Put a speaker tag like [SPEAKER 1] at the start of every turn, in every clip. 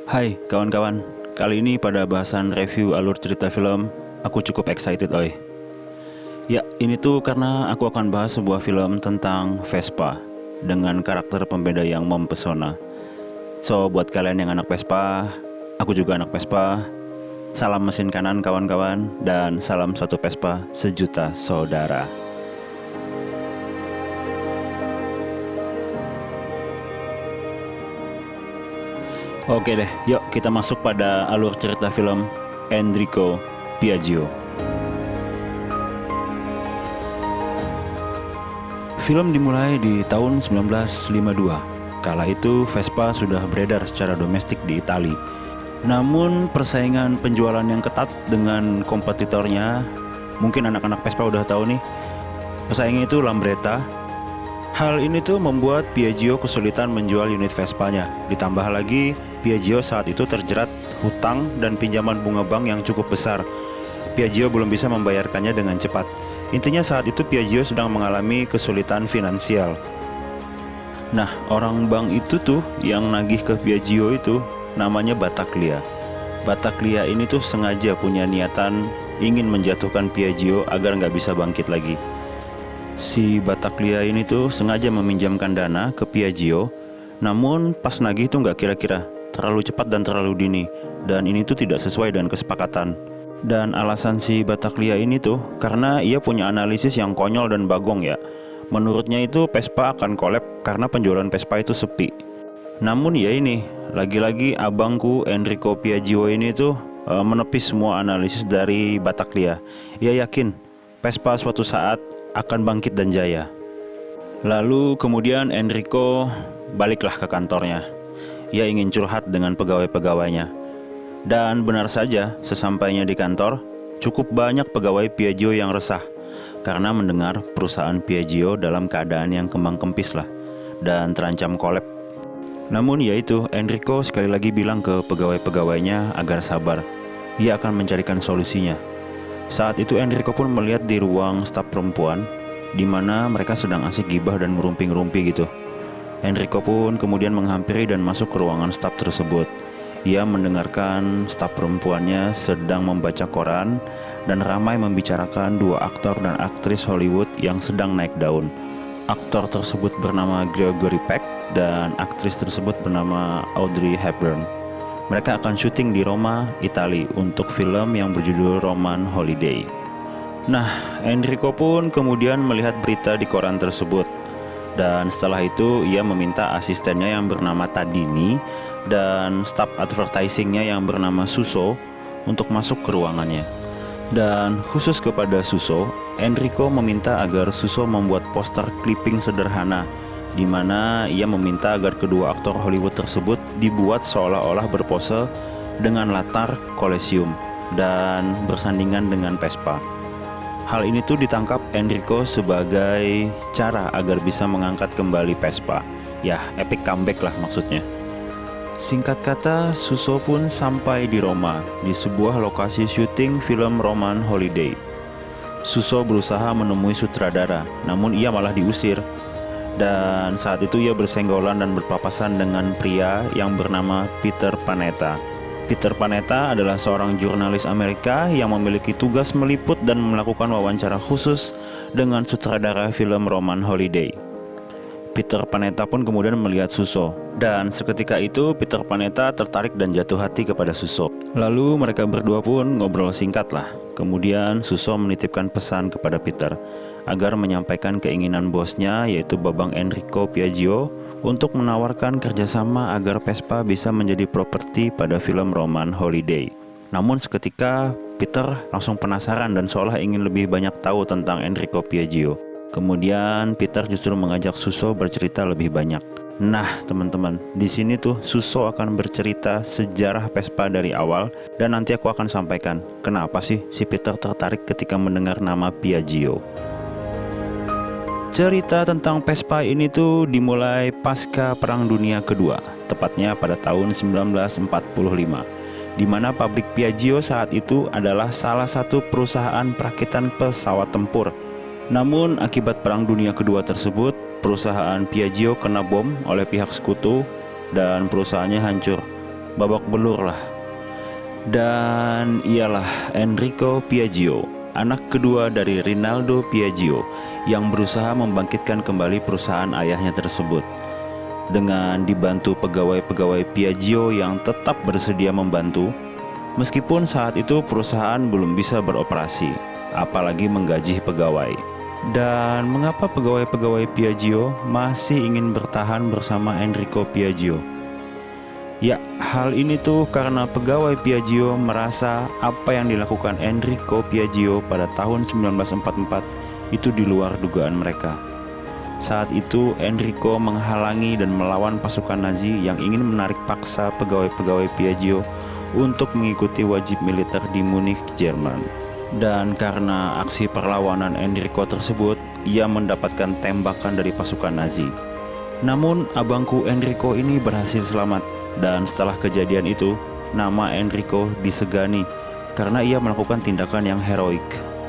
[SPEAKER 1] Hai kawan-kawan, kali ini pada bahasan review alur cerita film, aku cukup excited oi. Ya, ini tuh karena aku akan bahas sebuah film tentang Vespa dengan karakter pembeda yang mempesona. So, buat kalian yang anak Vespa, aku juga anak Vespa. Salam mesin kanan kawan-kawan, dan salam satu Vespa sejuta saudara. Oke deh, yuk kita masuk pada alur cerita film Enrico Piaggio. Film dimulai di tahun 1952. Kala itu Vespa sudah beredar secara domestik di Italia. Namun persaingan penjualan yang ketat dengan kompetitornya, mungkin anak-anak Vespa udah tahu nih, pesaingnya itu Lambretta. Hal ini tuh membuat Piaggio kesulitan menjual unit Vespanya. Ditambah lagi, Piaggio saat itu terjerat hutang dan pinjaman bunga bank yang cukup besar. Piaggio belum bisa membayarkannya dengan cepat. Intinya saat itu Piaggio sedang mengalami kesulitan finansial. Nah, orang bank itu tuh yang nagih ke Piaggio itu namanya Battaglia. Battaglia ini tuh sengaja punya niatan ingin menjatuhkan Piaggio agar nggak bisa bangkit lagi. Si Battaglia ini tuh sengaja meminjamkan dana ke Piaggio, namun pas nagih tuh nggak kira-kira, terlalu cepat dan terlalu dini, dan ini tuh tidak sesuai dengan kesepakatan. Dan alasan si Battaglia ini tuh karena ia punya analisis yang konyol dan bagong ya. Menurutnya itu Vespa akan kolab karena penjualan Vespa itu sepi. Namun ya ini, lagi-lagi abangku Enrico Piaggio ini tuh menepis semua analisis dari Battaglia. Ia yakin Vespa suatu saat akan bangkit dan jaya. Lalu kemudian Enrico baliklah ke kantornya. Ia ingin curhat dengan pegawai-pegawainya. Dan benar saja, sesampainya di kantor, cukup banyak pegawai Piaggio yang resah karena mendengar perusahaan Piaggio dalam keadaan yang kembang kempis lah dan terancam kolab. Namun yaitu, Enrico sekali lagi bilang ke pegawai-pegawainya agar sabar. Ia akan mencarikan solusinya. Saat itu Enrico pun melihat di ruang staf perempuan, di mana mereka sedang asik gibah dan ngerumpi-ngerumpi gitu. Enrico pun kemudian menghampiri dan masuk ke ruangan staf tersebut. Ia mendengarkan staf perempuannya sedang membaca koran dan ramai membicarakan dua aktor dan aktris Hollywood yang sedang naik daun. Aktor tersebut bernama Gregory Peck dan aktris tersebut bernama Audrey Hepburn. Mereka akan syuting di Roma, Italia untuk film yang berjudul Roman Holiday. Nah, Enrico pun kemudian melihat berita di koran tersebut. Dan setelah itu ia meminta asistennya yang bernama Tadini dan staf advertisingnya yang bernama Suso untuk masuk ke ruangannya. Dan khusus kepada Suso, Enrico meminta agar Suso membuat poster clipping sederhana di mana ia meminta agar kedua aktor Hollywood tersebut dibuat seolah-olah berpose dengan latar Colosseum dan bersandingan dengan Vespa. Hal ini tuh ditangkap Enrico sebagai cara agar bisa mengangkat kembali Vespa. Ya, epic comeback lah maksudnya. Singkat kata, Suso pun sampai di Roma, di sebuah lokasi syuting film Roman Holiday. Suso berusaha menemui sutradara, namun ia malah diusir. Dan saat itu ia bersenggolan dan berpapasan dengan pria yang bernama Peter Panetta. Peter Panetta adalah seorang jurnalis Amerika yang memiliki tugas meliput dan melakukan wawancara khusus dengan sutradara film Roman Holiday. Peter Panetta pun kemudian melihat Suso, dan seketika itu Peter Panetta tertarik dan jatuh hati kepada Suso. Lalu mereka berdua pun ngobrol singkat lah. Kemudian Suso menitipkan pesan kepada Peter agar menyampaikan keinginan bosnya, yaitu Babang Enrico Piaggio, untuk menawarkan kerjasama agar Vespa bisa menjadi properti pada film Roman Holiday. Namun seketika Peter langsung penasaran dan seolah ingin lebih banyak tahu tentang Enrico Piaggio. Kemudian Peter justru mengajak Suso bercerita lebih banyak. Nah teman-teman, di sini tuh Suso akan bercerita sejarah Vespa dari awal, dan nanti aku akan sampaikan kenapa sih si Peter tertarik ketika mendengar nama Piaggio. Cerita tentang Vespa ini tuh dimulai pasca Perang Dunia Kedua, tepatnya pada tahun 1945, di mana pabrik Piaggio saat itu adalah salah satu perusahaan perakitan pesawat tempur. Namun akibat Perang Dunia Kedua tersebut, perusahaan Piaggio kena bom oleh pihak sekutu dan perusahaannya hancur. babak belur lah. Dan ialah Enrico Piaggio, anak kedua dari Rinaldo Piaggio, yang berusaha membangkitkan kembali perusahaan ayahnya tersebut. Dengan dibantu pegawai-pegawai Piaggio yang tetap bersedia membantu, meskipun saat itu perusahaan belum bisa beroperasi, apalagi menggaji pegawai. Dan mengapa pegawai-pegawai Piaggio masih ingin bertahan bersama Enrico Piaggio? Ya, hal ini tuh karena pegawai Piaggio merasa apa yang dilakukan Enrico Piaggio pada tahun 1944 itu di luar dugaan mereka. Saat itu Enrico menghalangi dan melawan pasukan Nazi yang ingin menarik paksa pegawai-pegawai Piaggio untuk mengikuti wajib militer di Munich, Jerman. Dan karena aksi perlawanan Enrico tersebut, ia mendapatkan tembakan dari pasukan Nazi. Namun abangku Enrico ini berhasil selamat. Dan setelah kejadian itu, nama Enrico disegani karena ia melakukan tindakan yang heroik.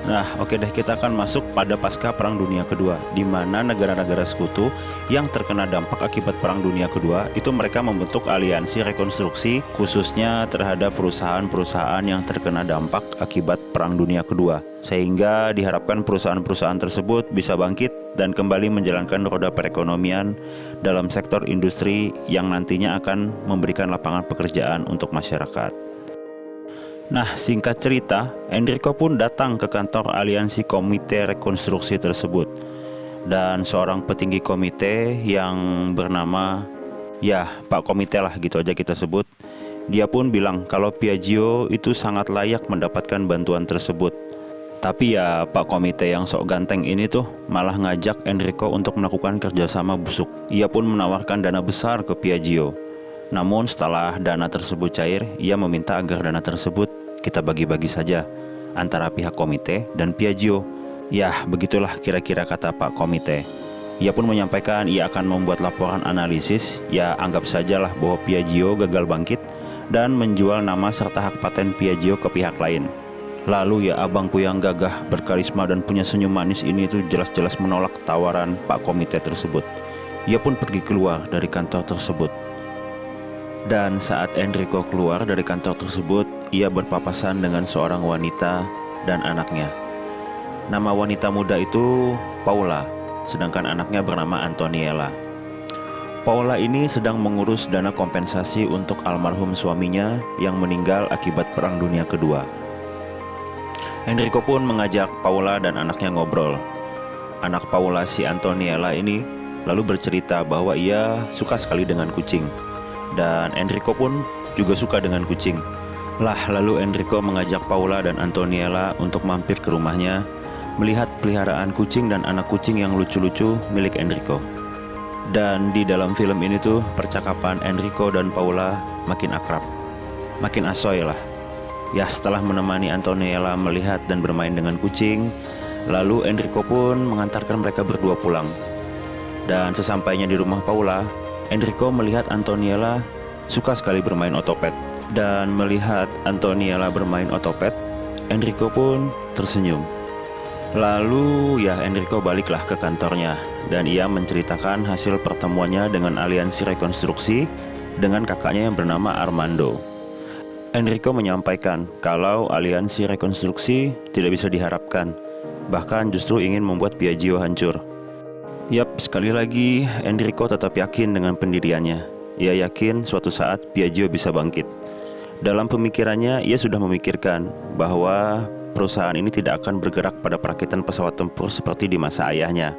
[SPEAKER 1] Nah, oke deh, kita akan masuk pada pasca Perang Dunia Kedua, di mana negara-negara sekutu yang terkena dampak akibat Perang Dunia Kedua itu mereka membentuk aliansi rekonstruksi khususnya terhadap perusahaan-perusahaan yang terkena dampak akibat Perang Dunia Kedua, sehingga diharapkan perusahaan-perusahaan tersebut bisa bangkit dan kembali menjalankan roda perekonomian dalam sektor industri yang nantinya akan memberikan lapangan pekerjaan untuk masyarakat. Nah, singkat cerita, Enrico pun datang ke kantor aliansi komite rekonstruksi tersebut. Dan seorang petinggi komite yang bernama, ya Pak Komite lah gitu aja kita sebut, dia pun bilang kalau Piaggio itu sangat layak mendapatkan bantuan tersebut. Tapi ya Pak Komite yang sok ganteng ini tuh malah ngajak Enrico untuk melakukan kerjasama busuk. Ia pun menawarkan dana besar ke Piaggio. Namun setelah dana tersebut cair, ia meminta agar dana tersebut kita bagi-bagi saja antara pihak komite dan Piaggio. Ya, begitulah kira-kira kata Pak Komite. Ia pun menyampaikan ia akan membuat laporan analisis, ya anggap sajalah bahwa Piaggio gagal bangkit dan menjual nama serta hak paten Piaggio ke pihak lain. Lalu ya abangku yang gagah, berkarisma dan punya senyum manis ini tuh jelas-jelas menolak tawaran Pak Komite tersebut. Ia pun pergi keluar dari kantor tersebut. Dan saat Enrico keluar dari kantor tersebut, ia berpapasan dengan seorang wanita dan anaknya. Nama wanita muda itu Paula, sedangkan anaknya bernama Antoniella. Paula ini sedang mengurus dana kompensasi untuk almarhum suaminya yang meninggal akibat Perang Dunia Kedua. Enrico pun mengajak Paula dan anaknya ngobrol. Anak Paula, si Antoniella ini, lalu bercerita bahwa ia suka sekali dengan kucing. Dan Enrico pun juga suka dengan kucing. Lalu Enrico mengajak Paula dan Antoniella untuk mampir ke rumahnya, melihat peliharaan kucing dan anak kucing yang lucu-lucu milik Enrico. Dan di dalam film ini tuh percakapan Enrico dan Paula makin akrab, makin asoy lah. Ya, setelah menemani Antoniella melihat dan bermain dengan kucing, lalu Enrico pun mengantarkan mereka berdua pulang. Dan sesampainya di rumah Paula, Enrico melihat Antoniella suka sekali bermain otopet. Dan melihat Antoniella bermain otopet, Enrico pun tersenyum. Lalu ya Enrico baliklah ke kantornya dan ia menceritakan hasil pertemuannya dengan aliansi rekonstruksi dengan kakaknya yang bernama Armando. Enrico menyampaikan kalau aliansi rekonstruksi tidak bisa diharapkan, bahkan justru ingin membuat Piaggio hancur. Yap, sekali lagi Enrico tetap yakin dengan pendiriannya. Ia yakin suatu saat Piaggio bisa bangkit. Dalam pemikirannya, ia sudah memikirkan bahwa perusahaan ini tidak akan bergerak pada perakitan pesawat tempur seperti di masa ayahnya.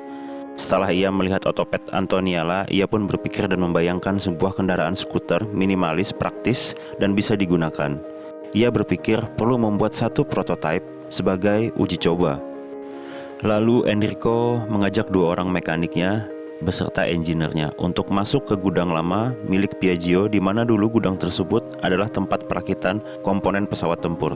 [SPEAKER 1] Setelah ia melihat otopet Antoniella, ia pun berpikir dan membayangkan sebuah kendaraan skuter minimalis, praktis, dan bisa digunakan. Ia berpikir perlu membuat satu prototipe sebagai uji coba. Lalu Enrico mengajak dua orang mekaniknya beserta engineer-nya untuk masuk ke gudang lama milik Piaggio, di mana dulu gudang tersebut adalah tempat perakitan komponen pesawat tempur.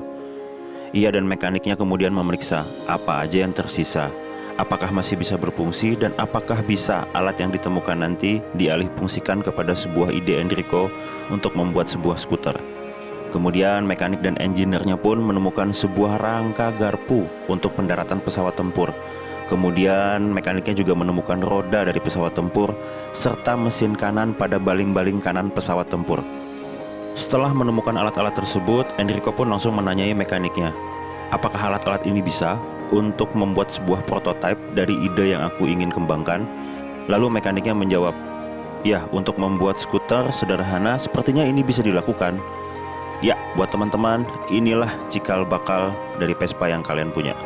[SPEAKER 1] Ia dan mekaniknya kemudian memeriksa apa aja yang tersisa, apakah masih bisa berfungsi, dan apakah bisa alat yang ditemukan nanti dialihfungsikan kepada sebuah ide Enrico untuk membuat sebuah skuter. Kemudian mekanik dan engineer-nya pun menemukan sebuah rangka garpu untuk pendaratan pesawat tempur. Kemudian mekaniknya juga menemukan roda dari pesawat tempur serta mesin kanan pada baling-baling kanan pesawat tempur. Setelah menemukan alat-alat tersebut, Enrico pun langsung menanyai mekaniknya, apakah alat-alat ini bisa untuk membuat sebuah prototipe dari ide yang aku ingin kembangkan? Lalu mekaniknya menjawab, ya, untuk membuat skuter sederhana sepertinya ini bisa dilakukan. Ya, buat teman-teman, inilah cikal bakal dari Vespa yang kalian punya.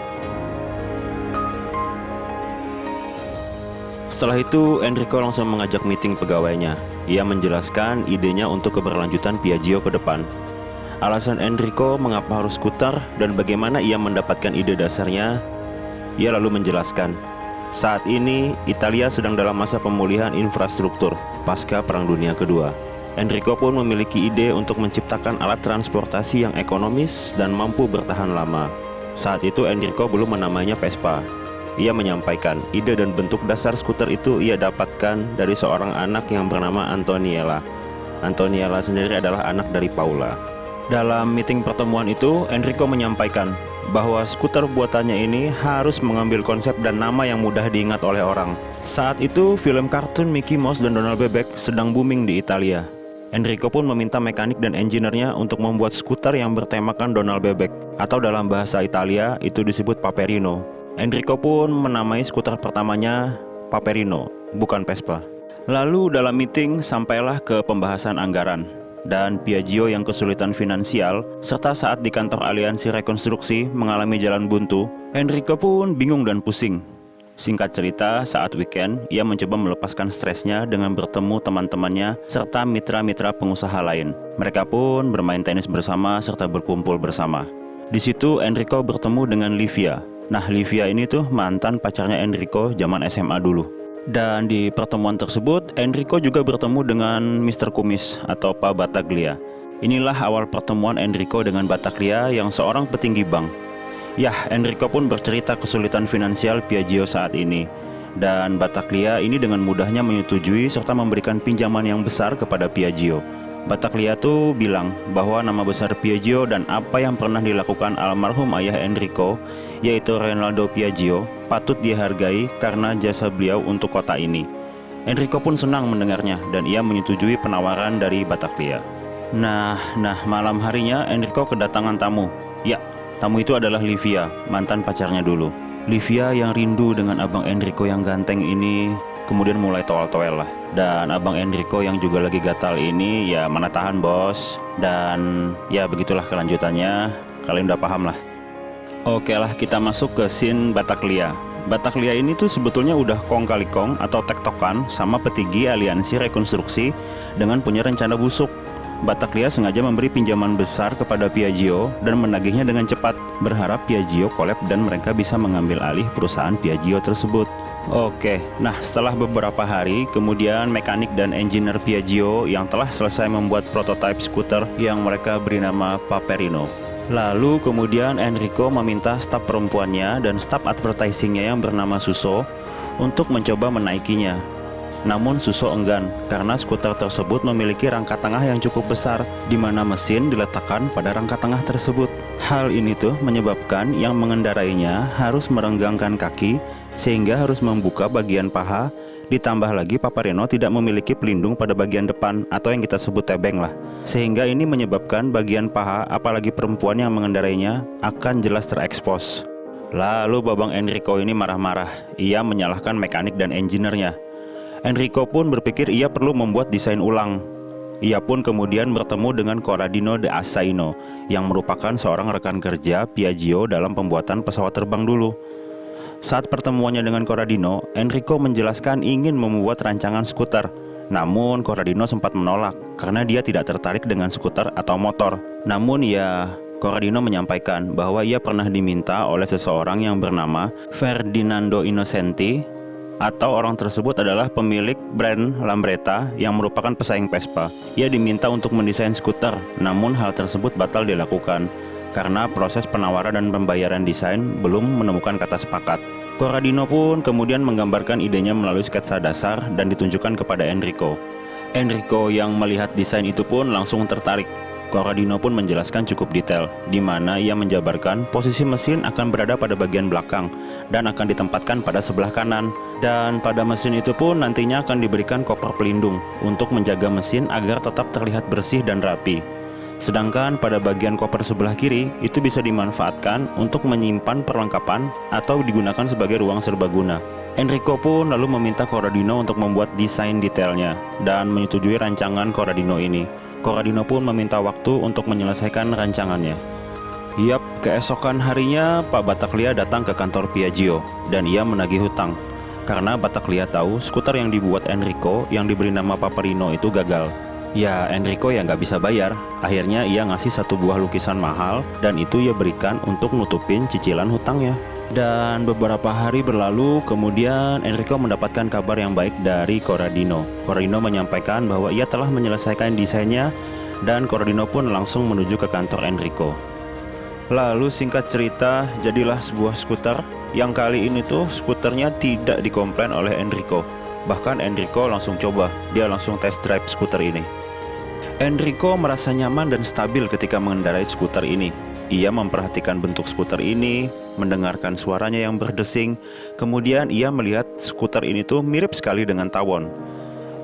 [SPEAKER 1] Setelah itu, Enrico langsung mengajak meeting pegawainya. Ia menjelaskan idenya untuk keberlanjutan Piaggio ke depan. Alasan Enrico mengapa harus skuter dan bagaimana ia mendapatkan ide dasarnya, ia lalu menjelaskan, saat ini Italia sedang dalam masa pemulihan infrastruktur pasca Perang Dunia Kedua. Enrico pun memiliki ide untuk menciptakan alat transportasi yang ekonomis dan mampu bertahan lama. Saat itu Enrico belum menamainya Vespa. Ia menyampaikan ide dan bentuk dasar skuter itu ia dapatkan dari seorang anak yang bernama Antoniella. Antoniella sendiri adalah anak dari Paula. Dalam meeting pertemuan itu, Enrico menyampaikan bahwa skuter buatannya ini harus mengambil konsep dan nama yang mudah diingat oleh orang. Saat itu, film kartun Mickey Mouse dan Donald Bebek sedang booming di Italia. Enrico pun meminta mekanik dan engineer-nya untuk membuat skuter yang bertemakan Donald Bebek, atau dalam bahasa Italia itu disebut Paperino. Enrico pun menamai skuter pertamanya Paperino, bukan Vespa. Lalu dalam meeting sampailah ke pembahasan anggaran. Dan Piaggio yang kesulitan finansial, serta saat di kantor aliansi rekonstruksi mengalami jalan buntu, Enrico pun bingung dan pusing. Singkat cerita, saat weekend, ia mencoba melepaskan stresnya dengan bertemu teman-temannya serta mitra-mitra pengusaha lain. Mereka pun bermain tenis bersama serta berkumpul bersama. Di situ Enrico bertemu dengan Livia. Nah, Livia ini tuh mantan pacarnya Enrico zaman SMA dulu. Dan di pertemuan tersebut, Enrico juga bertemu dengan Mr. Kumis atau Pak Battaglia. Inilah awal pertemuan Enrico dengan Battaglia yang seorang petinggi bank. Yah, Enrico pun bercerita kesulitan finansial Piaggio saat ini. Dan Battaglia ini dengan mudahnya menyetujui serta memberikan pinjaman yang besar kepada Piaggio. Battaglia tuh bilang bahwa nama besar Piaggio dan apa yang pernah dilakukan almarhum ayah Enrico, yaitu Renaldo Piaggio, patut dihargai karena jasa beliau untuk kota ini. Enrico pun senang mendengarnya dan ia menyetujui penawaran dari Battaglia. Nah, malam harinya Enrico kedatangan tamu. Ya, tamu itu adalah Livia, mantan pacarnya dulu. Livia yang rindu dengan abang Enrico yang ganteng ini kemudian mulai toel-toel lah. Dan abang Enrico yang juga lagi gatal ini ya mana tahan bos. Dan ya begitulah kelanjutannya, kalian udah paham lah. Oke lah, kita masuk ke scene Battaglia. Battaglia ini tuh sebetulnya udah kong kali kong atau tektokan sama petinggi aliansi rekonstruksi dengan punya rencana busuk. Battaglia sengaja memberi pinjaman besar kepada Piaggio dan menagihnya dengan cepat, berharap Piaggio kolab dan mereka bisa mengambil alih perusahaan Piaggio tersebut. Oke, nah setelah beberapa hari, kemudian mekanik dan engineer Piaggio yang telah selesai membuat prototipe skuter yang mereka beri nama Paperino. Lalu kemudian Enrico meminta staf perempuannya dan staf advertisingnya yang bernama Suso untuk mencoba menaikinya. Namun Suso enggan karena skuter tersebut memiliki rangka tengah yang cukup besar, di mana mesin diletakkan pada rangka tengah tersebut. Hal ini tuh menyebabkan yang mengendarainya harus merenggangkan kaki sehingga harus membuka bagian paha. Ditambah lagi Paperino tidak memiliki pelindung pada bagian depan atau yang kita sebut tebeng lah, sehingga ini menyebabkan bagian paha apalagi perempuan yang mengendarainya akan jelas terekspos. Lalu babang Enrico ini marah-marah. Ia menyalahkan mekanik dan engineer-nya. Enrico pun berpikir ia perlu membuat desain ulang. Ia pun kemudian bertemu dengan Corradino de Assaino yang merupakan seorang rekan kerja Piaggio dalam pembuatan pesawat terbang dulu. Saat pertemuannya dengan Corradino, Enrico menjelaskan ingin membuat rancangan skuter. Namun Corradino sempat menolak karena dia tidak tertarik dengan skuter atau motor. Namun Corradino menyampaikan bahwa ia pernah diminta oleh seseorang yang bernama Ferdinando Innocenti, atau orang tersebut adalah pemilik brand Lambretta yang merupakan pesaing Vespa. Ia diminta untuk mendesain skuter, namun hal tersebut batal dilakukan karena proses penawaran dan pembayaran desain belum menemukan kata sepakat. Corradino pun kemudian menggambarkan idenya melalui sketsa dasar dan ditunjukkan kepada Enrico. Enrico yang melihat desain itu pun langsung tertarik. Corradino pun menjelaskan cukup detail, di mana ia menjabarkan posisi mesin akan berada pada bagian belakang dan akan ditempatkan pada sebelah kanan. Dan pada mesin itu pun nantinya akan diberikan koper pelindung untuk menjaga mesin agar tetap terlihat bersih dan rapi. Sedangkan pada bagian koper sebelah kiri itu bisa dimanfaatkan untuk menyimpan perlengkapan atau digunakan sebagai ruang serbaguna. Enrico pun lalu meminta Corradino untuk membuat desain detailnya dan menyetujui rancangan Corradino ini. Corradino pun meminta waktu untuk menyelesaikan rancangannya. Yap, keesokan harinya Pak Battaglia datang ke kantor Piaggio dan ia menagih hutang. Karena Battaglia tahu skuter yang dibuat Enrico yang diberi nama Paperino itu gagal. Ya, Enrico ya nggak bisa bayar. Akhirnya ia ngasih satu buah lukisan mahal dan itu ia berikan untuk nutupin cicilan hutangnya. Dan beberapa hari berlalu, kemudian Enrico mendapatkan kabar yang baik dari Corradino. Corradino menyampaikan bahwa ia telah menyelesaikan desainnya dan Corradino pun langsung menuju ke kantor Enrico. Lalu singkat cerita, jadilah sebuah skuter yang kali ini tuh skuternya tidak dikomplain oleh Enrico. Bahkan Enrico langsung coba, dia langsung test drive skuter ini. Enrico merasa nyaman dan stabil ketika mengendarai skuter ini. Ia memperhatikan bentuk skuter ini, mendengarkan suaranya yang berdesing. Kemudian ia melihat skuter ini tuh mirip sekali dengan tawon.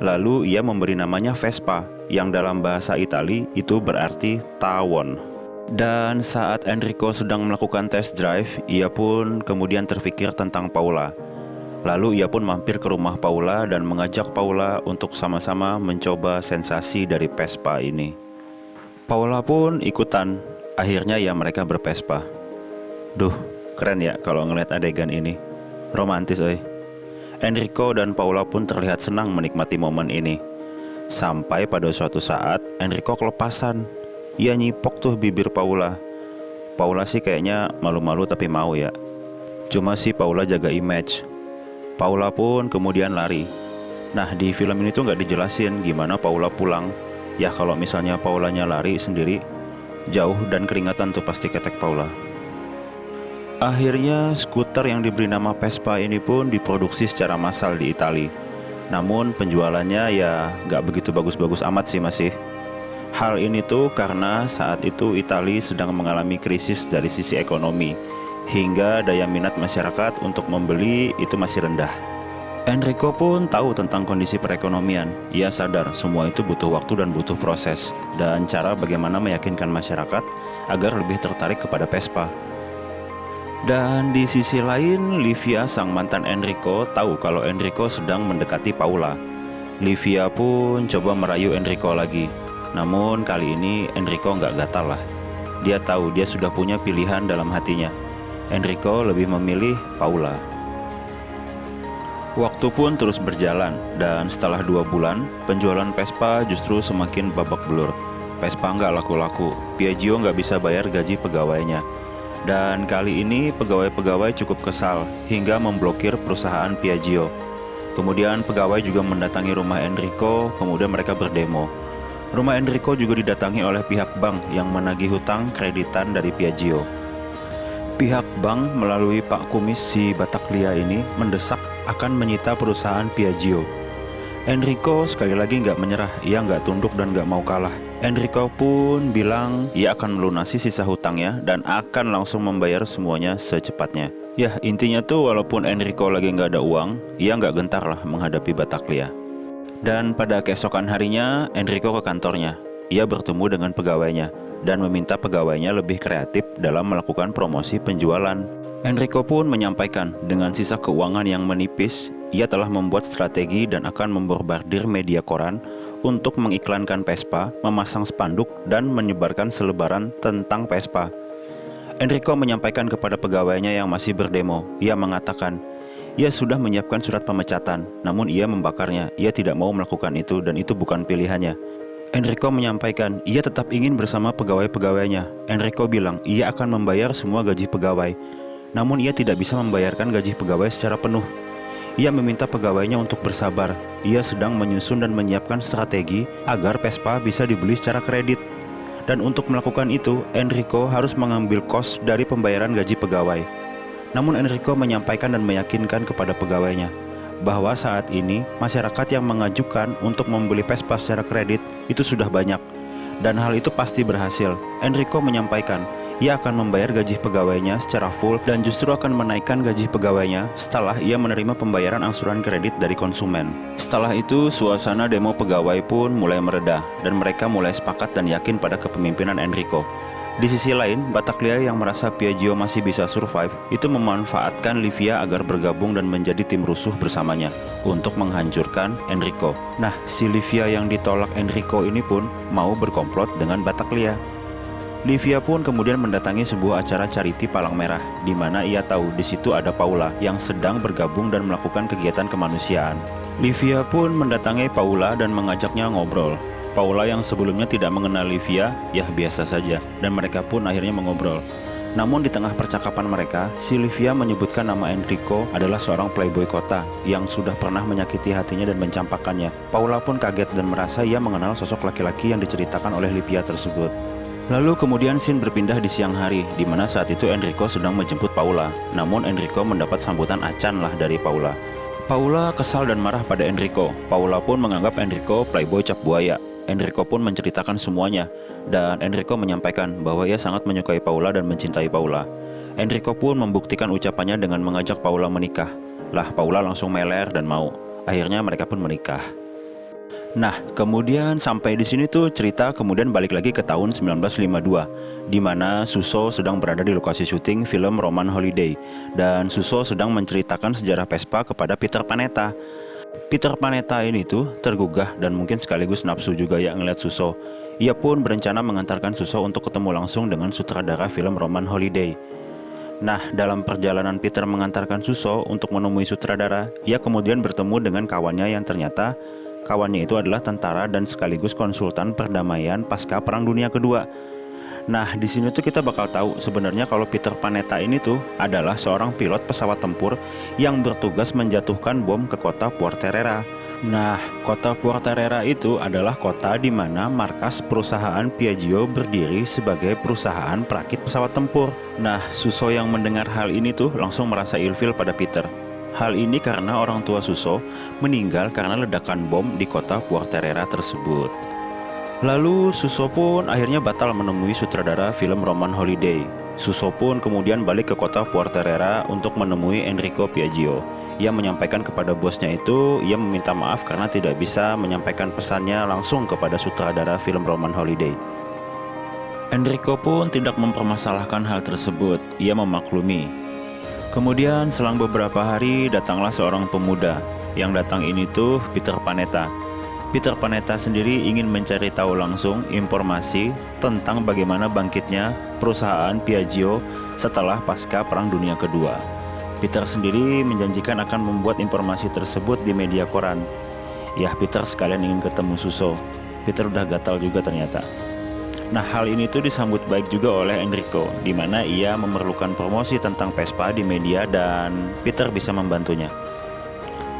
[SPEAKER 1] Lalu ia memberi namanya Vespa, yang dalam bahasa Itali itu berarti tawon. Dan saat Enrico sedang melakukan test drive, ia pun kemudian terfikir tentang Paula. Lalu ia pun mampir ke rumah Paula dan mengajak Paula untuk sama-sama mencoba sensasi dari Vespa ini. Paula pun ikutan, akhirnya ya mereka berpespa. Duh, keren ya kalau ngeliat adegan ini. Romantis oi. Enrico dan Paula pun terlihat senang menikmati momen ini. Sampai pada suatu saat Enrico kelepasan. Ia nyipok tuh bibir Paula. Paula sih kayaknya malu-malu tapi mau ya. Cuma sih Paula jaga image. Paula pun kemudian lari. Nah, di film ini tuh nggak dijelasin gimana Paula pulang. Ya kalau misalnya Paulanya lari sendiri, jauh dan keringatan tuh pasti ketek Paula. Akhirnya skuter yang diberi nama Vespa ini pun diproduksi secara massal di Itali. Namun penjualannya ya nggak begitu bagus-bagus amat sih masih. Hal ini tuh karena saat itu Itali sedang mengalami krisis dari sisi ekonomi, hingga daya minat masyarakat untuk membeli itu masih rendah. Enrico pun tahu tentang kondisi perekonomian. Ia sadar semua itu butuh waktu dan butuh proses, dan cara bagaimana meyakinkan masyarakat agar lebih tertarik kepada Vespa. Dan di sisi lain, Livia sang mantan Enrico tahu kalau Enrico sedang mendekati Paula. Livia pun coba merayu Enrico lagi. Namun kali ini Enrico nggak gatal lah. Dia tahu dia sudah punya pilihan dalam hatinya. Enrico lebih memilih Paula. Waktu pun terus berjalan, dan setelah 2 bulan, penjualan Vespa justru semakin babak belur. Vespa nggak laku-laku, Piaggio nggak bisa bayar gaji pegawainya. Dan kali ini pegawai-pegawai cukup kesal, hingga memblokir perusahaan Piaggio. Kemudian pegawai juga mendatangi rumah Enrico, kemudian mereka berdemo. Rumah Enrico juga didatangi oleh pihak bank yang menagih hutang kreditan dari Piaggio. Pihak bank melalui Pak Kumis si Battaglia ini mendesak akan menyita perusahaan Piaggio. Enrico sekali lagi nggak menyerah, ia nggak tunduk dan nggak mau kalah. Enrico pun bilang ia akan melunasi sisa hutangnya dan akan langsung membayar semuanya secepatnya. Ya intinya tuh walaupun Enrico lagi nggak ada uang, ia nggak gentar lah menghadapi Battaglia. Dan pada keesokan harinya, Enrico ke kantornya. Ia bertemu dengan pegawainya dan meminta pegawainya lebih kreatif dalam melakukan promosi penjualan. Enrico pun menyampaikan dengan sisa keuangan yang menipis, ia telah membuat strategi dan akan membombardir media koran untuk mengiklankan Vespa, memasang spanduk, dan menyebarkan selebaran tentang Vespa. Enrico menyampaikan kepada pegawainya yang masih berdemo. Ia mengatakan, ia sudah menyiapkan surat pemecatan, namun ia membakarnya. Ia tidak mau melakukan itu dan itu bukan pilihannya. Enrico menyampaikan, ia tetap ingin bersama pegawai-pegawainya. Enrico bilang, ia akan membayar semua gaji pegawai. Namun ia tidak bisa membayarkan gaji pegawai secara penuh. Ia meminta pegawainya untuk bersabar. Ia sedang menyusun dan menyiapkan strategi agar Vespa bisa dibeli secara kredit. Dan untuk melakukan itu, Enrico harus mengambil kos dari pembayaran gaji pegawai. Namun Enrico menyampaikan dan meyakinkan kepada pegawainya bahwa saat ini masyarakat yang mengajukan untuk membeli Vespa secara kredit itu sudah banyak, dan hal itu pasti berhasil. Enrico menyampaikan ia akan membayar gaji pegawainya secara full dan justru akan menaikkan gaji pegawainya setelah ia menerima pembayaran angsuran kredit dari konsumen. Setelah itu, suasana demo pegawai pun mulai mereda dan mereka mulai sepakat dan yakin pada kepemimpinan Enrico. Di sisi lain, Battaglia yang merasa Piaggio masih bisa survive itu memanfaatkan Livia agar bergabung dan menjadi tim rusuh bersamanya untuk menghancurkan Enrico. Nah, si Livia yang ditolak Enrico ini pun mau berkomplot dengan Battaglia. Livia pun kemudian mendatangi sebuah acara charity Palang Merah, di mana ia tahu di situ ada Paula yang sedang bergabung dan melakukan kegiatan kemanusiaan. Livia pun mendatangi Paula dan mengajaknya ngobrol. Paula yang sebelumnya tidak mengenal Livia, ya biasa saja, dan mereka pun akhirnya mengobrol. Namun di tengah percakapan mereka, si Livia menyebutkan nama Enrico adalah seorang playboy kota yang sudah pernah menyakiti hatinya dan mencampakkannya. Paula pun kaget dan merasa ia mengenal sosok laki-laki yang diceritakan oleh Livia tersebut. Lalu kemudian scene berpindah di siang hari, di mana saat itu Enrico sedang menjemput Paula. Namun Enrico mendapat sambutan acan lah dari Paula. Paula kesal dan marah pada Enrico. Paula pun menganggap Enrico playboy cap buaya. Enrico pun menceritakan semuanya, dan Enrico menyampaikan bahwa ia sangat menyukai Paula dan mencintai Paula. Enrico pun membuktikan ucapannya dengan mengajak Paula menikah. Lah, Paula langsung meler dan mau. Akhirnya mereka pun menikah. Nah, kemudian sampai di sini tuh cerita kemudian balik lagi ke tahun 1952, di mana Suso sedang berada di lokasi syuting film Roman Holiday, dan Suso sedang menceritakan sejarah Vespa kepada Peter Panetta. Peter Panetta ini tuh tergugah dan mungkin sekaligus nafsu juga ya ngeliat Suso. Ia pun berencana mengantarkan Suso untuk ketemu langsung dengan sutradara film Roman Holiday. Nah, dalam perjalanan Peter mengantarkan Suso untuk menemui sutradara, ia kemudian bertemu dengan kawannya yang ternyata kawannya itu adalah tentara dan sekaligus konsultan perdamaian pasca Perang Dunia Kedua. Nah, di sini tuh kita bakal tahu sebenarnya kalau Peter Panetta ini tuh adalah seorang pilot pesawat tempur yang bertugas menjatuhkan bom ke kota Pontevedra. Nah, kota Pontevedra itu adalah kota di mana markas perusahaan Piaggio berdiri sebagai perusahaan perakit pesawat tempur. Nah, Suso yang mendengar hal ini tuh langsung merasa ilfil pada Peter. Hal ini karena orang tua Suso meninggal karena ledakan bom di kota Pontevedra tersebut. Lalu Suso pun akhirnya batal menemui sutradara film Roman Holiday. Suso pun kemudian balik ke kota Pontevedra untuk menemui Enrico Piaggio. Ia menyampaikan kepada bosnya itu, ia meminta maaf karena tidak bisa menyampaikan pesannya langsung kepada sutradara film Roman Holiday. Enrico pun tidak mempermasalahkan hal tersebut, ia memaklumi. Kemudian selang beberapa hari datanglah seorang pemuda. Yang datang ini tuh Peter Panetta. Peter Panetta sendiri ingin mencari tahu langsung informasi tentang bagaimana bangkitnya perusahaan Piaggio setelah pasca Perang Dunia Kedua. Peter sendiri menjanjikan akan membuat informasi tersebut di media koran. Ya, Peter sekalian ingin ketemu Suso. Peter udah gatal juga ternyata. Nah, hal ini tuh disambut baik juga oleh Enrico, di mana ia memerlukan promosi tentang Vespa di media dan Peter bisa membantunya.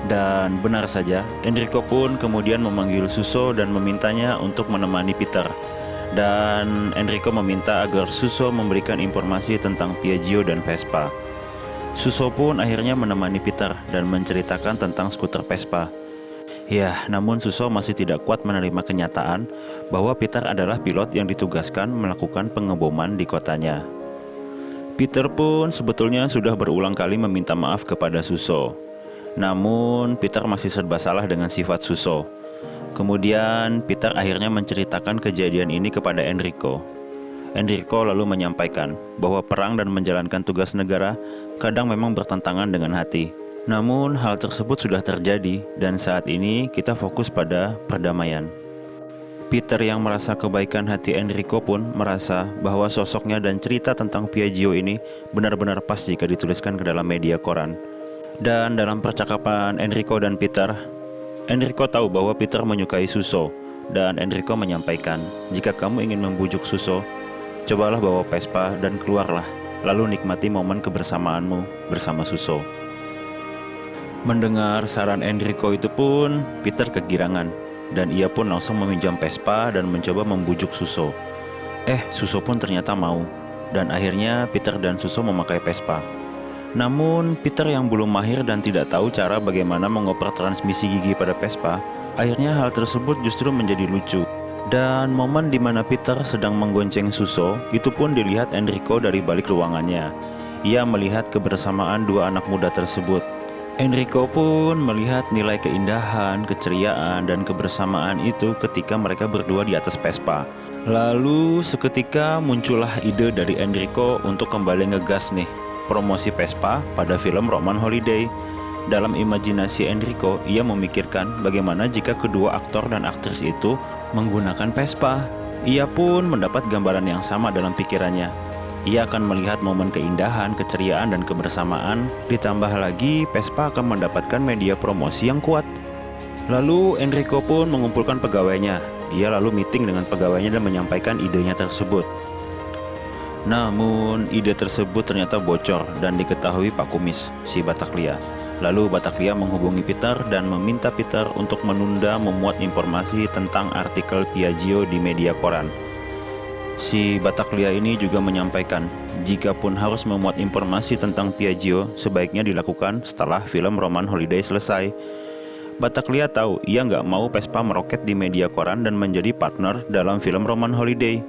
[SPEAKER 1] Dan benar saja, Enrico pun kemudian memanggil Suso dan memintanya untuk menemani Peter. Dan Enrico meminta agar Suso memberikan informasi tentang Piaggio dan Vespa. Suso pun akhirnya menemani Peter dan menceritakan tentang skuter Vespa. Ya, namun Suso masih tidak kuat menerima kenyataan bahwa Peter adalah pilot yang ditugaskan melakukan pengeboman di kotanya. Peter pun sebetulnya sudah berulang kali meminta maaf kepada Suso. Namun Peter masih serba salah dengan sifat Suso. Kemudian Peter akhirnya menceritakan kejadian ini kepada Enrico. Enrico lalu menyampaikan bahwa perang dan menjalankan tugas negara kadang memang bertentangan dengan hati. Namun hal tersebut sudah terjadi dan saat ini kita fokus pada perdamaian. Peter yang merasa kebaikan hati Enrico pun merasa bahwa sosoknya dan cerita tentang Piaggio ini benar-benar pas jika dituliskan ke dalam media koran. Dan dalam percakapan Enrico dan Peter, Enrico tahu bahwa Peter menyukai Suso. Dan Enrico menyampaikan, jika kamu ingin membujuk Suso, cobalah bawa Vespa dan keluarlah, lalu nikmati momen kebersamaanmu bersama Suso. Mendengar saran Enrico itu pun, Peter kegirangan, dan ia pun langsung meminjam Vespa dan mencoba membujuk Suso. Suso pun ternyata mau, dan akhirnya Peter dan Suso memakai Vespa. Namun Peter yang belum mahir dan tidak tahu cara bagaimana mengoper transmisi gigi pada Vespa, akhirnya hal tersebut justru menjadi lucu. Dan momen di mana Peter sedang menggonceng Suso itu pun dilihat Enrico dari balik ruangannya. Ia melihat kebersamaan dua anak muda tersebut. Enrico pun melihat nilai keindahan, keceriaan, dan kebersamaan itu ketika mereka berdua di atas Vespa. Lalu seketika muncullah ide dari Enrico untuk kembali ngegas nih promosi Vespa pada film Roman Holiday. Dalam imajinasi Enrico, ia memikirkan bagaimana jika kedua aktor dan aktris itu menggunakan Vespa. Ia pun mendapat gambaran yang sama dalam pikirannya. Ia akan melihat momen keindahan, keceriaan, dan kebersamaan. Ditambah lagi, Vespa akan mendapatkan media promosi yang kuat. Lalu Enrico pun mengumpulkan pegawainya. Ia lalu meeting dengan pegawainya dan menyampaikan idenya tersebut. Namun, ide tersebut ternyata bocor dan diketahui Pak Kumis, si Bataglia. Lalu Bataglia menghubungi Peter dan meminta Peter untuk menunda memuat informasi tentang artikel Piaggio di media koran. Si Bataglia ini juga menyampaikan, jika pun harus memuat informasi tentang Piaggio, sebaiknya dilakukan setelah film Roman Holiday selesai. Bataglia tahu ia nggak mau Vespa meroket di media koran dan menjadi partner dalam film Roman Holiday.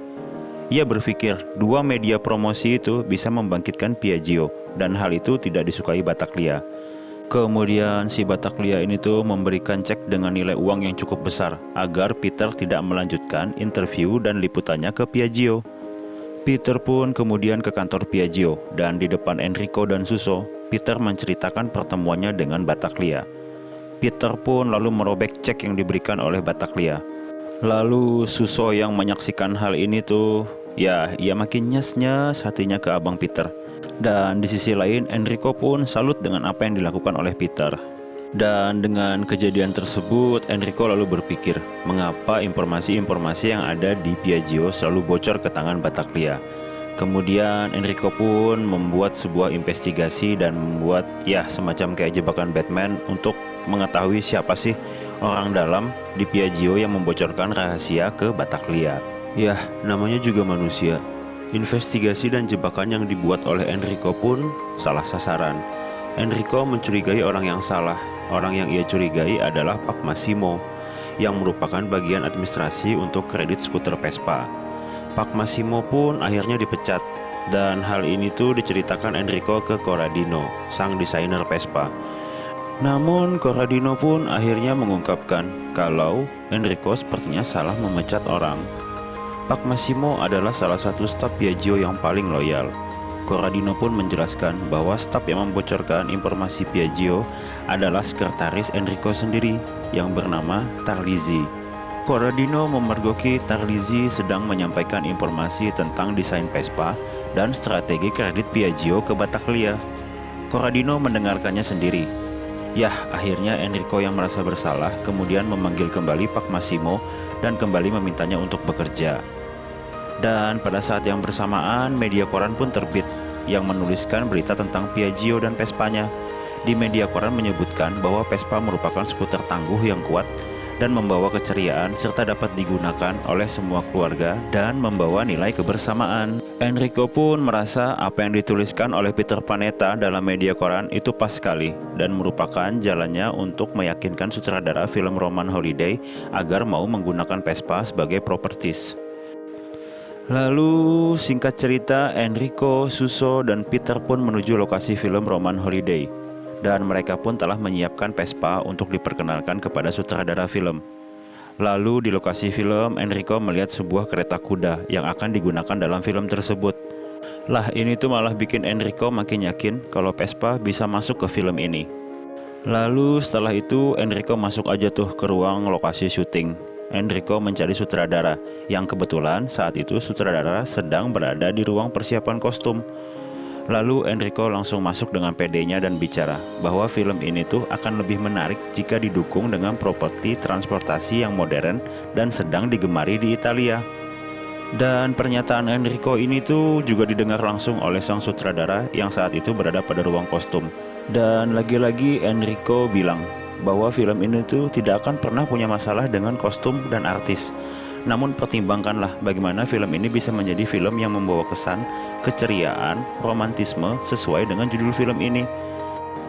[SPEAKER 1] Ia berpikir dua media promosi itu bisa membangkitkan Piaggio, dan hal itu tidak disukai Bataglia. Kemudian si Bataglia ini tuh memberikan cek dengan nilai uang yang cukup besar agar Peter tidak melanjutkan interview dan liputannya ke Piaggio. Peter pun kemudian ke kantor Piaggio dan di depan Enrico dan Suso, Peter menceritakan pertemuannya dengan Bataglia. Peter pun lalu merobek cek yang diberikan oleh Bataglia. Lalu Suso yang menyaksikan hal ini tuh, ya ia makin nyes-nyes hatinya ke Abang Peter. Dan di sisi lain Enrico pun salut dengan apa yang dilakukan oleh Peter. Dan dengan kejadian tersebut Enrico lalu berpikir mengapa informasi-informasi yang ada di Piaggio selalu bocor ke tangan Bataglia. Kemudian Enrico pun membuat sebuah investigasi dan membuat ya semacam kayak jebakan Batman untuk mengetahui siapa sih orang dalam di Piaggio yang membocorkan rahasia ke Bataglia. Yah, namanya juga manusia. Investigasi dan jebakan yang dibuat oleh Enrico pun salah sasaran. Enrico mencurigai orang yang salah. Orang yang ia curigai adalah Pak Massimo, yang merupakan bagian administrasi untuk kredit skuter Vespa. Pak Massimo pun akhirnya dipecat, dan hal ini tuh diceritakan Enrico ke Corradino, sang desainer Vespa. Namun Corradino pun akhirnya mengungkapkan kalau Enrico sepertinya salah memecat orang. Pak Massimo adalah salah satu staf Piaggio yang paling loyal. Corradino pun menjelaskan bahwa staf yang membocorkan informasi Piaggio adalah sekretaris Enrico sendiri yang bernama Tarlizzi. Corradino memergoki Tarlizzi sedang menyampaikan informasi tentang desain Vespa dan strategi kredit Piaggio ke Bataglia. Corradino mendengarkannya sendiri. Yah, akhirnya Enrico yang merasa bersalah kemudian memanggil kembali Pak Massimo dan kembali memintanya untuk bekerja. Dan pada saat yang bersamaan media koran pun terbit yang menuliskan berita tentang Piaggio dan Vespanya. Di media koran menyebutkan bahwa Vespa merupakan skuter tangguh yang kuat dan membawa keceriaan serta dapat digunakan oleh semua keluarga dan membawa nilai kebersamaan. Enrico pun merasa apa yang dituliskan oleh Peter Panetta dalam media koran itu pas sekali dan merupakan jalannya untuk meyakinkan sutradara film Roman Holiday agar mau menggunakan Vespa sebagai properties. Lalu singkat cerita Enrico, Suso, dan Peter pun menuju lokasi film Roman Holiday. Dan mereka pun telah menyiapkan Vespa untuk diperkenalkan kepada sutradara film. Lalu di lokasi film Enrico melihat sebuah kereta kuda yang akan digunakan dalam film tersebut. Lah ini tuh malah bikin Enrico makin yakin kalau Vespa bisa masuk ke film ini. Lalu setelah itu Enrico masuk aja tuh ke ruang lokasi syuting. Enrico mencari sutradara yang kebetulan saat itu sutradara sedang berada di ruang persiapan kostum. Lalu Enrico langsung masuk dengan PD-nya dan bicara bahwa film ini tuh akan lebih menarik jika didukung dengan properti transportasi yang modern dan sedang digemari di Italia. Dan pernyataan Enrico ini tuh juga didengar langsung oleh sang sutradara yang saat itu berada pada ruang kostum. Dan lagi-lagi Enrico bilang bahwa film ini tuh tidak akan pernah punya masalah dengan kostum dan artis. Namun pertimbangkanlah bagaimana film ini bisa menjadi film yang membawa kesan keceriaan, romantisme sesuai dengan judul film ini.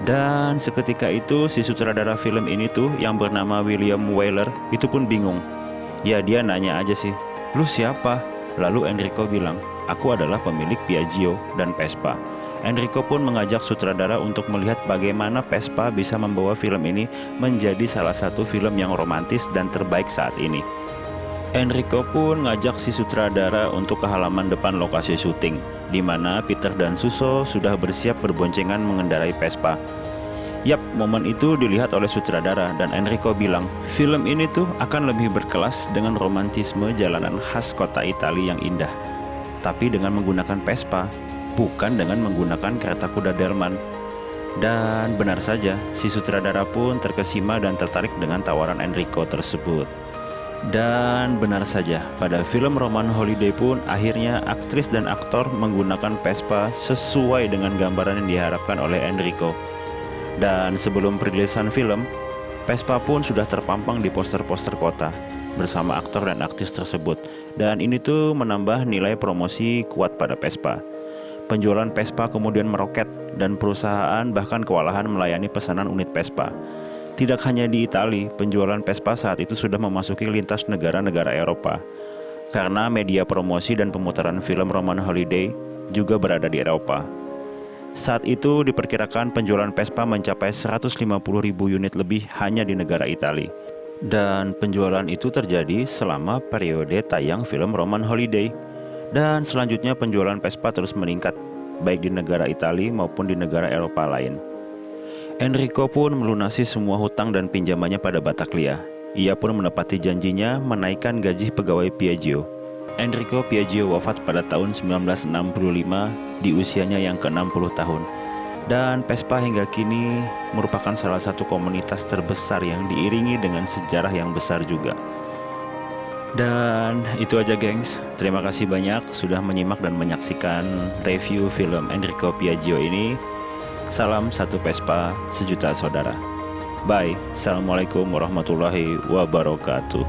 [SPEAKER 1] Dan seketika itu si sutradara film ini tuh yang bernama William Wyler itu pun bingung. Ya dia nanya aja sih, "Lu siapa?" Lalu Enrico bilang, "Aku adalah pemilik Piaggio dan Vespa." Enrico pun mengajak sutradara untuk melihat bagaimana Vespa bisa membawa film ini menjadi salah satu film yang romantis dan terbaik saat ini. Enrico pun ngajak si sutradara untuk ke halaman depan lokasi syuting, di mana Peter dan Suso sudah bersiap berboncengan mengendarai Vespa. Yap, momen itu dilihat oleh sutradara dan Enrico bilang, film ini tuh akan lebih berkelas dengan romantisme jalanan khas kota Italia yang indah. Tapi dengan menggunakan Vespa, bukan dengan menggunakan kereta kuda delman. Dan benar saja, si sutradara pun terkesima dan tertarik dengan tawaran Enrico tersebut. Dan benar saja, pada film Roman Holiday pun akhirnya aktris dan aktor menggunakan Vespa sesuai dengan gambaran yang diharapkan oleh Enrico. Dan sebelum perilisan film, Vespa pun sudah terpampang di poster-poster kota bersama aktor dan aktris tersebut. Dan ini tuh menambah nilai promosi kuat pada Vespa. Penjualan Vespa kemudian meroket dan perusahaan bahkan kewalahan melayani pesanan unit Vespa. Tidak hanya di Italia, penjualan Vespa saat itu sudah memasuki lintas negara-negara Eropa. Karena media promosi dan pemutaran film Roman Holiday juga berada di Eropa. Saat itu diperkirakan penjualan Vespa mencapai 150.000 unit lebih hanya di negara Italia. Dan penjualan itu terjadi selama periode tayang film Roman Holiday. Dan selanjutnya penjualan Vespa terus meningkat, baik di negara Italia maupun di negara Eropa lain. Enrico pun melunasi semua hutang dan pinjamannya pada Battaglia. Ia pun menepati janjinya menaikkan gaji pegawai Piaggio. Enrico Piaggio wafat pada tahun 1965 di usianya yang ke-60 tahun. Dan Vespa hingga kini merupakan salah satu komunitas terbesar yang diiringi dengan sejarah yang besar juga. Dan itu aja gengs, terima kasih banyak sudah menyimak dan menyaksikan review film Enrico Piaggio ini. Salam satu Vespa, sejuta saudara. Bye, Assalamualaikum warahmatullahi wabarakatuh.